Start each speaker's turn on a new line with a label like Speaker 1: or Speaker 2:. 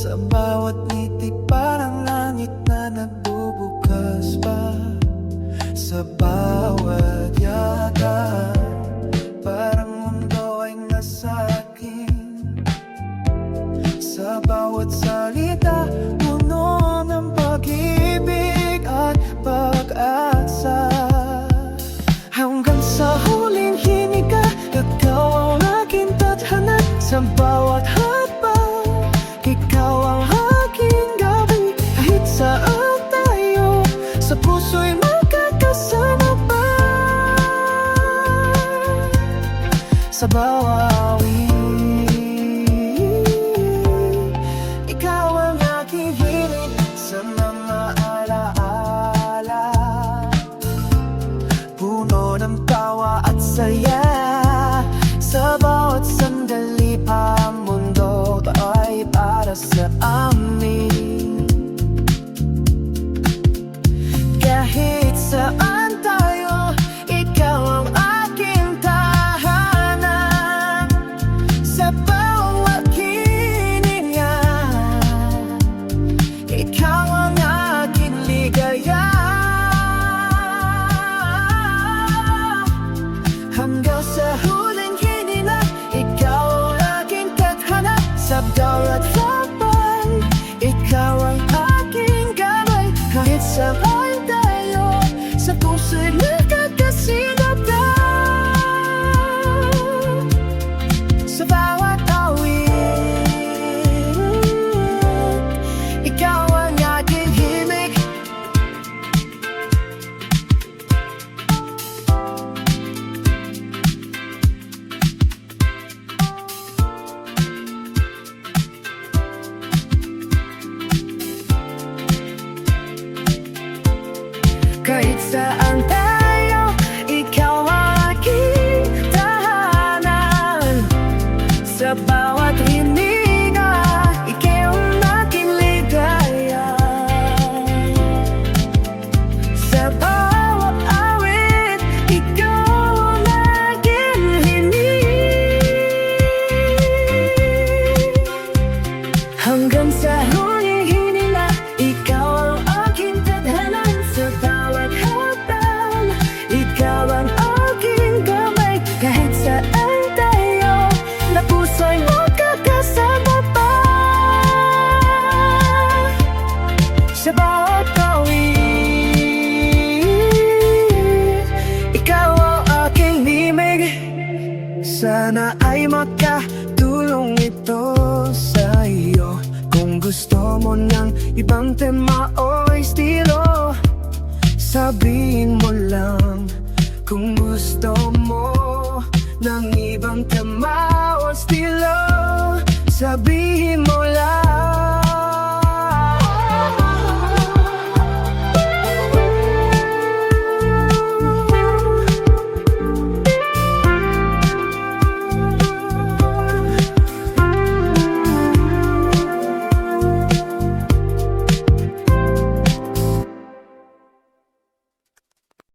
Speaker 1: Sa bawat ngiti parang langit na nagbubukas pa. Sa bawat yaga parang mundo ay nasa akin. Sa bawat salita puno ng pag-ibig at pag-asa. Hanggang sa huling hininga, ikaw ang aking tadhana. Sa bawat hakbang, ikaw ang aking gabay. Kahit saan tayo, sa puso'y magkakasama pa. Sa bawat awit, ikaw ang aking hilig. Sa mga alaala, puno ng tawa at saya. Sa bawat sandali ang mundo ay para sa amin. Kahit saan tayo, ikaw ang aking tahanan. Sa bawat hininga, ikaw ang aking ligaya. Hanggang sa huling hininga, ikaw ang aking tadhana. Sa bawat laban, ikaw ang aking gabay. Kahit saan tayo, sa puso'y nagkakasinabda. Sa bawat awit, ikaw ang aking himig. Kahit saan tayo, ikaw ang aking tahanan. Sa bawat hininga, ikaw ang aking ligaya. Sa bawat awit, ikaw ang aking hinig. Hanggang sa huling hininga, ikaw ang aking tadhana. Sa bawat hakbang, ikaw ang aking kamay. Kahit saan tayo, na puso'y magkakasama pa. Sa bawat awit, ikaw ang aking himig. Sana ay makatulong ito sa iyo. Kung gusto mo ng ibang tema o estilo, sabihin mo lang. Kung gusto mo ng ibang tema o estilo, sabihin mo lang.